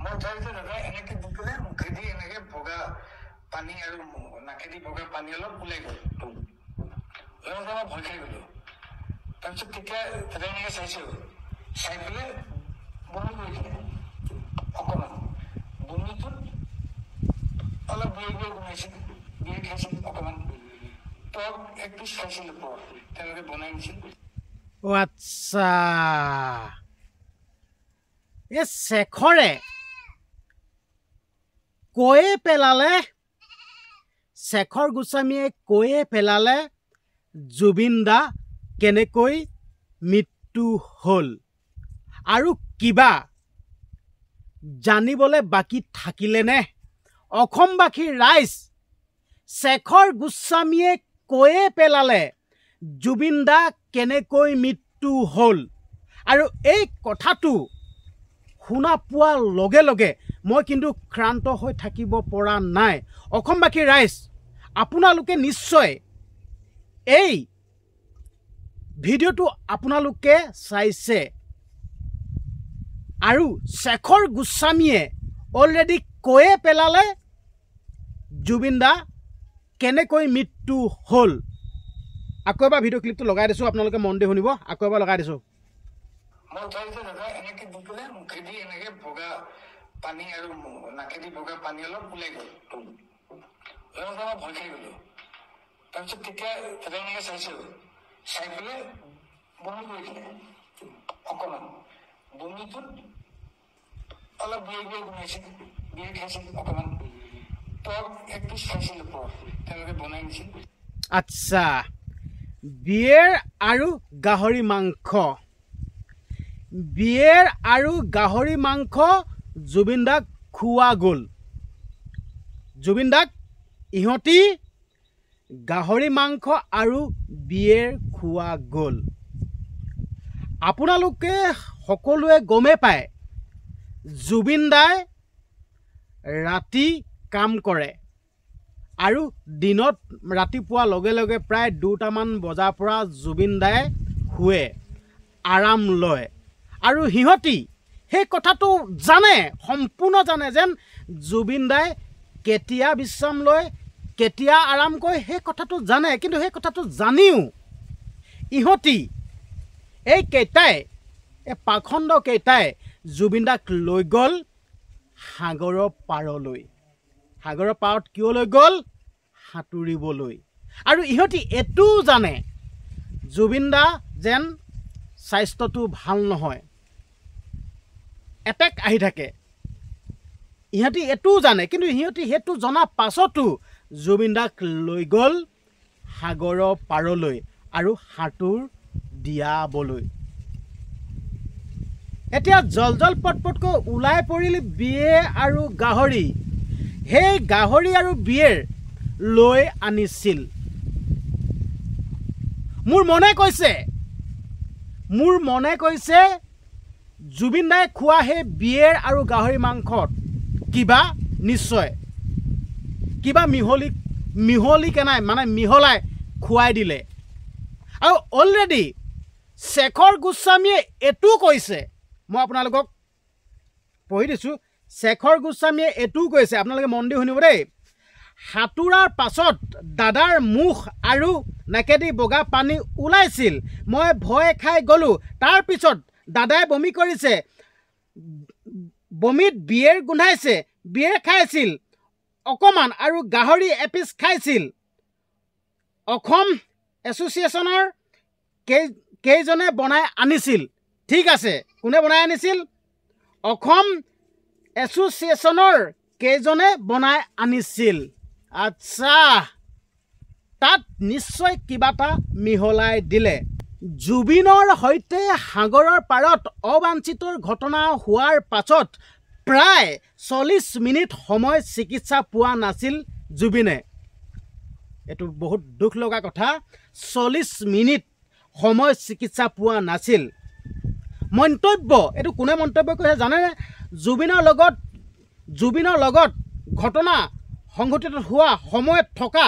মজাইছে দাদা এনেকে দিলে মুখেদি এনেকে বগা পানী আৰু নাকেদি বগা পানী অলপ ওলাই গ'ল মই ভয় খাই গ'লো তাৰপিছত তেতিয়া এনেকে চাইছো চাই পেলাই বমি কৰিছিলে অকণমান বমিটোত অলপ বিয়ে বনাইছিল বিয়ে খাইছিল অকণমান টক এক পিচ খাইছিল তেওঁলোকে বনাই দিছিল ও আচ্ছা এ শেখৰে কৈয়ে পেলালে শেখৰ গোস্বামীয়ে কৈয়ে পেলালে জুবিন দা কেনেকৈ মৃত্যু হ'ল আৰু কিবা জানিবলৈ বাকি থাকিলে নে অসমবাসীৰ ৰাইজ শেখৰ গোস্বামীয়ে কৈয়ে পেলালে জুবিন দা কেনেকৈ মৃত্যু হ'ল আৰু এই কথাটো শুনা পোৱাৰ লগে লগে মই কিন্তু ক্ৰান্ত হৈ থাকিব পৰা নাই অসমবাসীৰ ৰাইজ আপোনালোকে নিশ্চয় এই ভিডিঅ'টো আপোনালোকে চাইছে আৰু শেখৰ গোস্বামীয়ে অলৰেডি কৈয়ে পেলালে জুবিন দা কেনেকৈ মৃত্যু হ'ল আকৌ এবাৰ ভিডিঅ' ক্লিপটো লগাই দিছোঁ আপোনালোকে মন দি শুনিব আকৌ এবাৰ লগাই দিছোঁ মজাইছে দাদা এনেকে দিলে মুখেদি এনেকে বগা পানী আৰু নাকেদি বগা পানী অলপ ওলাই গ'ল মই ভয় খাই গ'লো তাৰপিছত তেতিয়া এনেকে চাইছো চাই পেলাই বমি কৰিছিলে অকণমান বমিটোত অলপ বিয়ে বনাইছিল বিয়ে খাইছিল অকণমান টক এক পিচ খাইছিল তেওঁলোকে বনাই দিছিল আচ্ছা বিয়েৰ আৰু গাহৰি মাংস বিয়েৰ আৰু গাহৰি মাংস জুবিন দাক খোৱা গ'ল জুবিন দাক ইহঁতি গাহৰি মাংস আৰু বিয়েৰ খোৱা গ'ল আপোনালোকে সকলোৱে গমে পায় জুবিন দাই ৰাতি কাম কৰে আৰু দিনত ৰাতিপুৱা লগে লগে প্ৰায় 2টামান বজাৰ পৰা জুবিন দাই শুৱে আৰাম লয় আৰু সিহঁতি সেই কথাটো জানে সম্পূৰ্ণ জানে যেন জুবিন দাই কেতিয়া বিশ্ৰাম লয় কেতিয়া আৰাম কৰে সেই কথাটো জানে কিন্তু সেই কথাটো জানিও ইহঁতি এই কেইটাই এই পাখণ্ড কেইটাই জুবিন দাক লৈ গ'ল সাগৰৰ পাৰলৈ সাগৰৰ পাৰত কিয় লৈ গ'ল সাঁতুৰিবলৈ আৰু ইহঁতি এইটোও জানে জুবিন দা যেন স্বাস্থ্যটো ভাল নহয় এটেক আহি থাকে ইহঁতি এইটোও জানে কিন্তু ইহঁতি সেইটো জনা পাছতো জুবিন দাক লৈ গ'ল সাগৰৰ পাৰলৈ আৰু সাঁতুৰ দিয়াবলৈ এতিয়া জল পটকৈ ওলাই পৰিল বিয়ে আৰু গাহৰি সেই গাহৰি আৰু বিয়েৰ লৈ আনিছিল মোৰ মনে কৈছে জুবিন দাই খোৱা সেই বিয়েৰ আৰু গাহৰি মাংসত কিবা নিশ্চয় কিবা মিহলি কেনাই মানে মিহলাই খুৱাই দিলে আৰু অলৰেডি শেখৰ গোস্বামীয়ে এইটো কৈছে মই আপোনালোকক পঢ়ি দিছোঁ শেখৰ গোস্বামীয়ে এইটোও কৈছে আপোনালোকে মন দি শুনিব দেই সাঁতোৰাৰ পাছত দাদাৰ মুখ আৰু নাকেদি বগা পানী ওলাইছিল মই ভয় খাই গ'লোঁ তাৰপিছত দাদাই বমি কৰিছে বমিত বিয়েৰ গোন্ধাইছে বিয়েৰ খাইছিল অকণমান আৰু গাহৰি এপিচ খাইছিল অসম এছ'চিয়েশ্যনৰ কেইজনে বনাই আনিছিল ঠিক আছে কোনে বনাই আনিছিল অসম এছ'চিয়েশ্যনৰ কেইজনে বনাই আনিছিল আচ্ছা তাত নিশ্চয় কিবা এটা মিহলাই দিলে জুবিনৰ সৈতে সাগৰৰ পাৰত অবাঞ্ছিতৰ ঘটনা হোৱাৰ পাছত প্ৰায় 40 মিনিট সময় চিকিৎসা পোৱা নাছিল জুবিনে এইটো বহুত দুখ লগা কথা 40 মিনিট সময় চিকিৎসা পোৱা নাছিল মন্তব্য এইটো কোনে মন্তব্য কৰিছে জানেনে জুবিনৰ লগত ঘটনা সংঘটিত হোৱা সময়ত থকা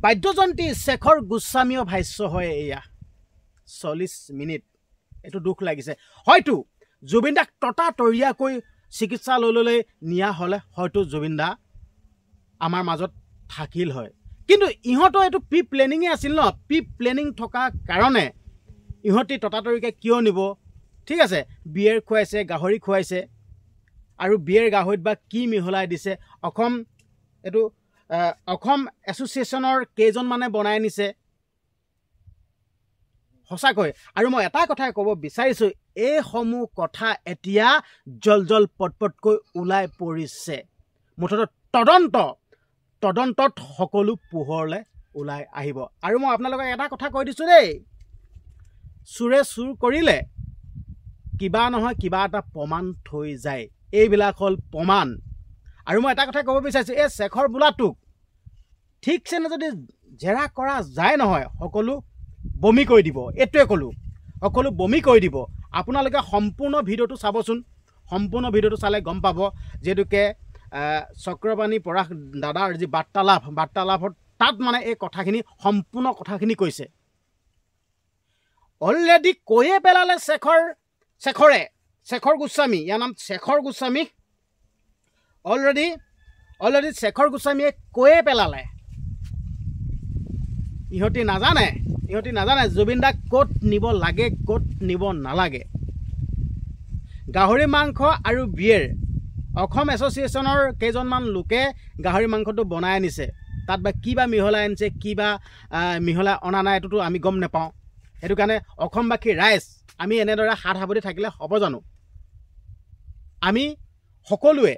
বাদ্যযন্ত্ৰী শেখৰ গোস্বামীৰ ভাষ্য হয় এয়া 40 মিনিট এইটো দুখ লাগিছে হয়তো জুবিন দাক ততাতৰিয়াকৈ চিকিৎসালয়লৈ নিয়া হ'লে হয়তো জুবিন দা আমাৰ মাজত থাকিল হয় কিন্তু ইহঁতৰ এইটো প্ৰি প্লেনিঙে আছিল ন প্ৰি প্লেনিং থকা কাৰণে ইহঁতি ততাতৰিকে কিয় নিব ঠিক আছে বিয়েৰ খুৱাইছে গাহৰি খুৱাইছে আৰু বিয়েৰ গাহৰিত বা কি মিহলাই দিছে অসম এছ'চিয়েশ্যনৰ কেইজনমানে বনাই নিছে সঁচাকৈ আৰু মই এটা কথাই ক'ব বিচাৰিছোঁ এইসমূহ কথা এতিয়া জল পটপটকৈ ওলাই পৰিছে মুঠতে তদন্তত সকলো পোহৰলৈ ওলাই আহিব আৰু মই আপোনালোকক এটা কথা কৈ দিছোঁ দেই চোৰে চুৰ কৰিলে কিবা নহয় কিবা এটা প্ৰমাণ থৈ যায় এইবিলাক হ'ল প্ৰমাণ আৰু মই এটা কথা ক'ব বিচাৰিছোঁ এই শেখৰ বোলাটোক ঠিকছে যদি জেৰা কৰা যায় নহয় সকলো বমি কৰি দিব এইটোৱে ক'লোঁ সকলো বমি কৰি দিব আপোনালোকে সম্পূৰ্ণ ভিডিঅ'টো চাবচোন সম্পূৰ্ণ ভিডিঅ'টো চালে গম পাব যিহেতুকে চক্ৰবাণী পৰাশ দাদাৰ যি বাৰ্তালাপত তাত মানে এই কথাখিনি সম্পূৰ্ণ কথাখিনি কৈছে অলৰেডি কৈয়ে পেলালে শেখৰ গোস্বামী ইয়াৰ নাম শেখৰ গোস্বামী অলৰেডি শেখৰ গোস্বামীয়ে কৈয়ে পেলালে ইহঁতি নাজানে জুবিন দাক ক'ত নিব লাগে ক'ত নিব নালাগে গাহৰি মাংস আৰু বিয়েৰ অসম এছ'চিয়েশ্যনৰ কেইজনমান লোকে গাহৰি মাংসটো বনাই আনিছে তাত বা কিবা মিহলাই আনিছে কিবা মিহলাই অনা নাই এইটোতো আমি গম নাপাওঁ সেইটো কাৰণে অসমবাসী ৰাইজ আমি এনেদৰে হাত সাৱটি থাকিলে হ'ব জানো আমি সকলোৱে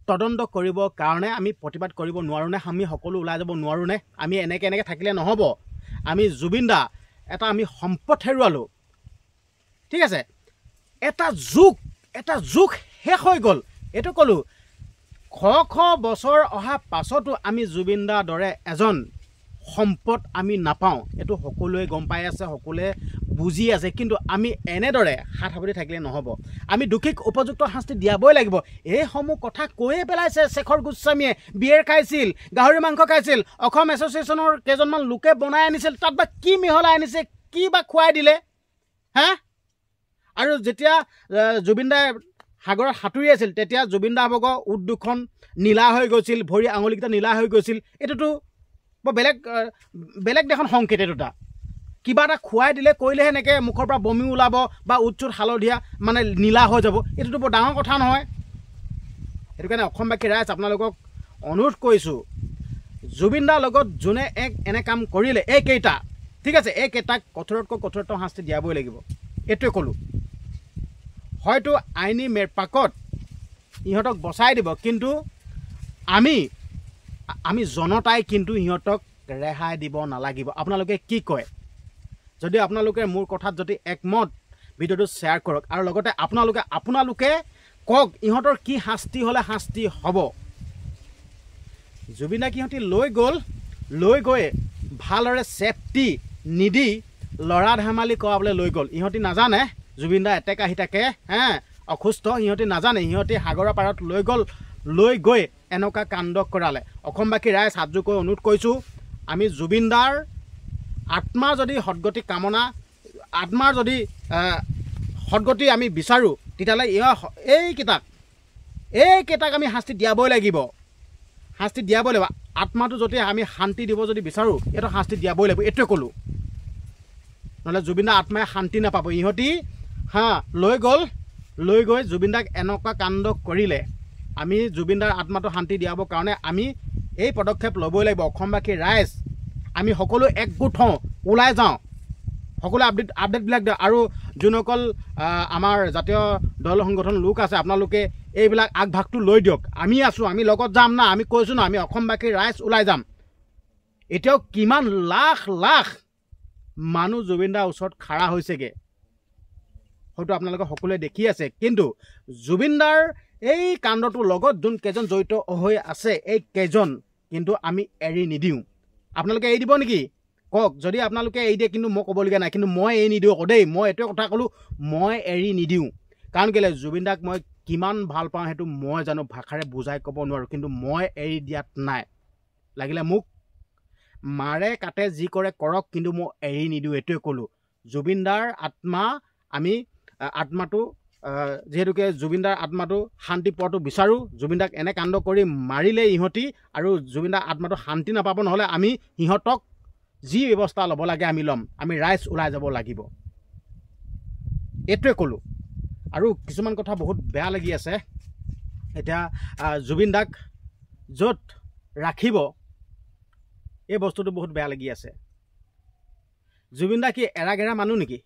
তদন্ত কৰিবৰ কাৰণে আমি প্ৰতিবাদ কৰিব নোৱাৰোঁনে আমি সকলো ওলাই যাব নোৱাৰোঁনে আমি এনেকৈ থাকিলে নহ'ব আমি জুবিন দা আমি সম্পদ হেৰুৱালোঁ ঠিক আছে এটা যুগ শেষ হৈ গ'ল এইটো ক'লোঁ শ বছৰ অহা পাছতো আমি জুবিন দাৰ দৰে এজন সম্পদ আমি নাপাওঁ এইটো সকলোৱে গম পাই আছে সকলোৱে বুজি আছে কিন্তু আমি এনেদৰে হাত সাৱটি থাকিলে নহ'ব আমি দোষীক উপযুক্ত শাস্তি দিয়াবই লাগিব এইসমূহ কথা কৈয়ে পেলাইছে শেখৰ গোস্বামীয়ে বিয়েৰ খাইছিল গাহৰি মাংস খাইছিল অসম এছ'চিয়েশ্যনৰ কেইজনমান লোকে বনাই আনিছিল তাত বা কি মিহলাই আনিছে কি বা খুৱাই দিলে হা আৰু যেতিয়া জুবিন দাই সাগৰত সাঁতুৰি আছিল তেতিয়া জুবিন দা ভাগৰ উট দুখন নীলা হৈ গৈছিল ভৰি আঙুলিকেইটা নীলা হৈ গৈছিল এইটোতো বৰ বেলেগ দেখোন সংকেত এইটোটা কিবা এটা খুৱাই দিলে কৰিলেহে এনেকৈ মুখৰ পৰা বমি ওলাব বা উট চুট হালধীয়া মানে নীলা হৈ যাব এইটোতো বৰ ডাঙৰ কথা নহয় সেইটো কাৰণে অসমবাসী ৰাইজ আপোনালোকক অনুৰোধ কৰিছোঁ জুবিন দাৰ লগত যোনে এনে কাম কৰিলে এইকেইটা ঠিক আছে এইকেইটাক কঠোৰতকৈ কঠোৰতম শাস্তি দিয়াবই লাগিব এইটোৱে ক'লোঁ হয়তো আইনী মেৰপাকত ইহঁতক বচাই দিব কিন্তু আমি জনতাই কিন্তু ইহঁতক ৰেহাই দিব নালাগিব আপোনালোকে কি কয় যদি আপোনালোকে মোৰ কথাত যদি একমত ভিডিঅ'টো শ্বেয়াৰ কৰক আৰু লগতে আপোনালোকে কওক ইহঁতৰ কি শাস্তি হ'লে শাস্তি হ'ব জুবিনাক ইহঁতি লৈ গৈ ভালদৰে ছেফটি নিদি ল'ৰা ধেমালি কৰাবলৈ লৈ গ'ল ইহঁতি নাজানে জুবিন দা এটেক আহি থাকে অসুস্থ ইহঁতি নাজানে ইহঁতি সাগৰৰ পাৰত লৈ গৈ এনেকুৱা কাণ্ড কৰালে অসমবাসী ৰাইজ হাতযোৰ অনুৰোধ কৰিছোঁ আমি জুবিন দাৰ আত্মাৰ যদি সদগতি কামনা আত্মাৰ যদি সদগতি আমি বিচাৰোঁ তেতিয়াহ'লে এইকেইটাক আমি শাস্তি দিয়াবই লাগিব আত্মাটো যদি আমি শান্তি দিব যদি বিচাৰোঁ এইটো শাস্তি দিয়াবই লাগিব এইটোৱে ক'লোঁ নহ'লে জুবিন দাৰ আত্মাই শান্তি নাপাব ইহঁতি লৈ গৈ জুবিন দাক এনেকুৱা কাণ্ড কৰিলে আমি জুবিন দাৰ আত্মাটো শান্তি দিয়াবৰ কাৰণে আমি এই পদক্ষেপ ল'বই লাগিব অসমবাসী ৰাইজ আমি সকলো একগোট হওঁ ওলাই যাওঁ সকলো আপডেটবিলাক দিওঁ আৰু যোনসকল আমাৰ জাতীয় দল সংগঠন লোক আছে আপোনালোকে এইবিলাক আগভাগটো লৈ দিয়ক আমি আছোঁ আমি লগত যাম না আমি কৈছোঁ না আমি অসমবাসী ৰাইজ ওলাই যাম এতিয়াও কিমান লাখ মানুহ জুবিন দাৰ ওচৰত খাৰা হৈছেগৈ হয়তো আপোনালোকে সকলোৱে দেখি আছে কিন্তু জুবিন দাৰ এই কাণ্ডটোৰ লগত যোন কেইজন জড়িত হৈ আছে এই কেইজন কিন্তু আমি এৰি নিদিওঁ আপোনালোকে এৰি দিব নেকি কওক যদি আপোনালোকে এৰি দিয়ে কিন্তু মই ক'বলগীয়া নাই কিন্তু মই এৰি নিদিওঁ আকৌ দেই মই এইটোৱে কথা ক'লোঁ মই এৰি নিদিওঁ কাৰণ কেলৈ জুবিন দাক মই কিমান ভাল পাওঁ সেইটো মই জানো ভাষাৰে বুজাই ক'ব নোৱাৰোঁ কিন্তু মই এৰি দিয়াত নাই লাগিলে মোক মাৰে কাটে যি কৰে কৰক কিন্তু মই এৰি নিদিওঁ এইটোৱে ক'লোঁ জুবিন দাৰ আত্মাটো যিহেতুকে জুবিনদাৰ আত্মাটো শান্তি পোৱাটো বিচাৰোঁ। জুবিনদাক এনে কাণ্ড কৰি মাৰিলে ইহঁতি আৰু জুবিনদাৰ আত্মাটো শান্তি নাপাব। নহ'লে আমি সিহঁতক যি ব্যৱস্থা ল'ব লাগে আমি ল'ম। আমি ৰাইজ ওলাই যাব লাগিব, এইটোৱে ক'লোঁ। আৰু কিছুমান কথা বহুত বেয়া লাগি আছে। এতিয়া জুবিনদাক য'ত ৰাখিব এই বস্তুটো বহুত বেয়া লাগি আছে। জুবিনদা কি এৰাগেৰা মানুহ নেকি?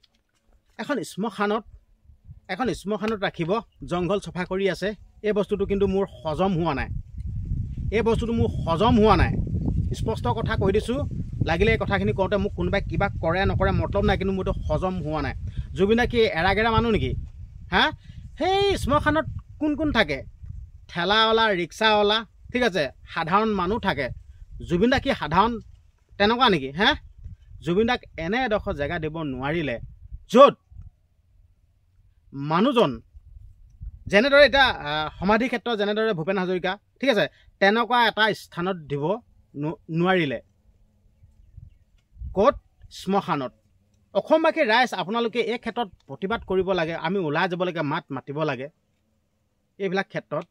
এখন শ্মশানত ৰাখিব, জংঘল চফা কৰি আছে। এই বস্তুটো কিন্তু মোৰ হজম হোৱা নাই। স্পষ্ট কথা কৈ দিছোঁ। লাগিলে এই কথাখিনি কওঁতে মোক কোনোবাই কিবা কৰে নকৰে মতলব নাই, কিন্তু মোৰতো হজম হোৱা নাই। জুবিনদা কি এৰাগেৰা মানুহ নেকি? সেই শ্মশানত কোন থাকে? ঠেলাৱালা, ৰিক্সাৱালা, ঠিক আছে, সাধাৰণ মানুহ থাকে। জুবিনদা কি সাধাৰণ তেনেকুৱা নেকি? জুবিনদাক এনে এডোখৰ জেগা দিব নোৱাৰিলে, য'ত মানুহজন যেনেদৰে এতিয়া সমাধি ক্ষেত্ৰ যেনেদৰে ভূপেন হাজৰিকা, ঠিক আছে, তেনেকুৱা এটা স্থানত দিব নোৱাৰিলে। ক'ত? শ্মশানত। অসমবাসী ৰাইজ আপোনালোকে এই ক্ষেত্ৰত প্ৰতিবাদ কৰিব লাগে। আমি ওলাই যাব লাগে, মাত মাতিব লাগে। এইবিলাক ক্ষেত্ৰত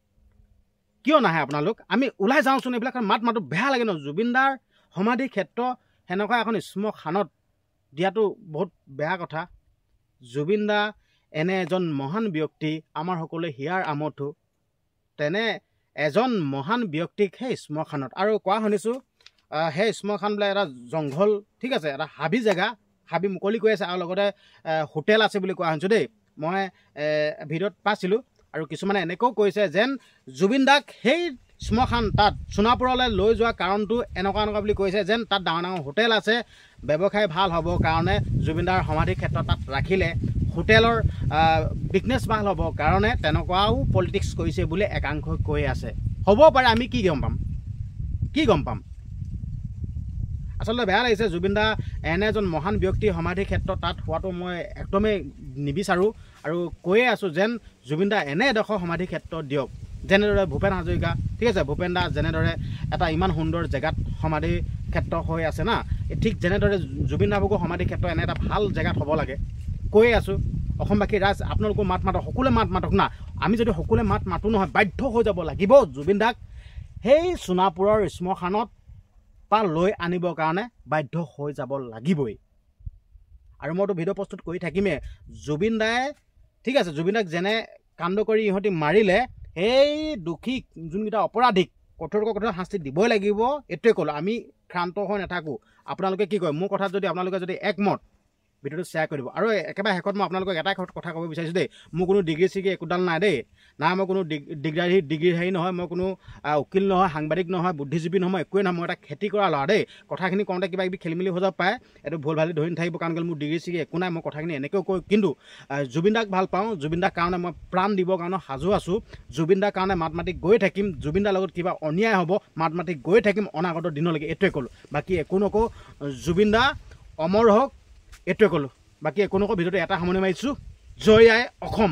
কিয় নাহে আপোনালোক? আমি ওলাই যাওঁচোন, এইবিলাক মাত মাতো। বেয়া লাগে ন? জুবিনদাৰ সমাধি ক্ষেত্ৰ সেনেকুৱা এখন শ্মশানত দিয়াটো বহুত বেয়া কথা। জুবিনদা এনে এজন মহান ব্যক্তি, আমাৰ সকলোৱে হিয়াৰ আমঠু। তেনে এজন মহান ব্যক্তিক সেই শ্মশানত, আৰু কোৱা শুনিছোঁ সেই শ্মশান বোলে এটা জংঘল, ঠিক আছে, এটা হাবি জেগা, হাবি মুকলি কৰি আছে, আৰু লগতে হোটেল আছে বুলি কোৱা শুনিছোঁ দেই। মই ভিডিঅ'ত পাইছিলোঁ। আৰু কিছুমানে এনেকৈও কৈছে যেন জুবিনদাক সেই শ্মশান তাত সোণাপুৰলৈ লৈ যোৱা কাৰণটো এনেকুৱা বুলি কৈছে যেন তাত ডাঙৰ ডাঙৰ হোটেল আছে, ব্যৱসায় ভাল হ'বৰ কাৰণে জুবিনদাৰ সমাধি ক্ষেত্ৰ তাত ৰাখিলে হোটেলৰ বিজনেছ ভাল হ'বৰ কাৰণে তেনেকুৱাও পলিটিক্স কৰিছে বুলি একাংশই কৈ আছে। হ'ব পাৰে, আমি কি গম পাম? আচলতে বেয়া লাগিছে। জুবিনদা এনে এজন মহান ব্যক্তি সমাধি ক্ষেত্ৰ তাত হোৱাটো মই একদমেই নিবিচাৰোঁ। আৰু কৈয়ে আছোঁ যেন জুবিনদা এনে এডোখৰ সমাধি ক্ষেত্ৰ দিয়ক, যেনেদৰে ভূপেন হাজৰিকা, ঠিক আছে, ভূপেন দা যেনেদৰে এটা ইমান সুন্দৰ জেগাত সমাধি ক্ষেত্ৰ হৈ আছে না, ঠিক যেনেদৰে জুবিন দাভাগো সমাধি ক্ষেত্ৰ এনে এটা ভাল জেগাত হ'ব লাগে। কৈয়ে আছোঁ অসমবাসী ৰাইজ, আপোনালোকো মাত মাতক, সকলোৱে মাত মাতক না। আমি যদি সকলোৱে মাত মাতোঁ নহয়, বাধ্য হৈ যাব লাগিব জুবিনদাক সেই সোণাপুৰৰ শ্মশানত লৈ আনিবৰ কাৰণে বাধ্য হৈ যাব লাগিবই। আৰু মইতো ভিডিঅ' প্ৰস্তুত কৰি থাকিমেই। জুবিনদাই, ঠিক আছে, জুবিনদাক যেনে কাণ্ড কৰি ইহঁতি মাৰিলে, সেই দোষী যোনকেইটা অপৰাধীক কঠোৰ শাস্তি দিবই লাগিব। এইটোৱে ক'লোঁ। আমি ক্ষান্ত হৈ নাথাকোঁ। আপোনালোকে কি কয়? মোৰ কথাত যদি আপোনালোকে যদি একমত, ভিডিঅ'টো শ্বেয়াৰ কৰি দিব। আৰু একেবাৰে শেষত মই আপোনালোকক এটাই কথা ক'ব বিচাৰিছোঁ দেই। মোৰ কোনো ডিগ্ৰী চিগ্ৰী একোডাল নাই দেই। নাই মই কোনো ডিগ্ৰী হেৰি নহয়, মই কোনো উকিল নহয়, সাংবাদিক নহয়, বুদ্ধিজীৱী নহয়, একোৱে নহয়। মই এটা খেতি কৰা ল'ৰা দেই। কথাখিনি কওঁতে কিবা কিবি খেলি মেলি হৈ যাব পাৰে, এইটো ভুল ভালি ধৰি নাথাকিব, কাৰণ মোৰ ডিগ্ৰী চিগ্ৰী একো নাই। মই কথাখিনি এনেকৈও কৈ, কিন্তু জুবিনদাক ভাল পাওঁ। জুবিনদাৰ কাৰণে মই প্ৰাণ দিবৰ কাৰণে সাজু আছোঁ। জুবিনদাৰ কাৰণে মাত মাতি গৈ থাকিম। জুবিনদাৰ লগত কিবা অন্যায় হ'ব, মাত মাতি গৈ থাকিম অনাগত দিনলৈকে। এইটোৱে ক'লোঁ, বাকী একো নকওঁ। জুবিনদা অমৰ হওক, এইটোৱে ক'লোঁ। বাকী একো নকওঁ। ভিডিঅ'টো এটা সামৰণি মাৰিছোঁ। জয় আই অসম।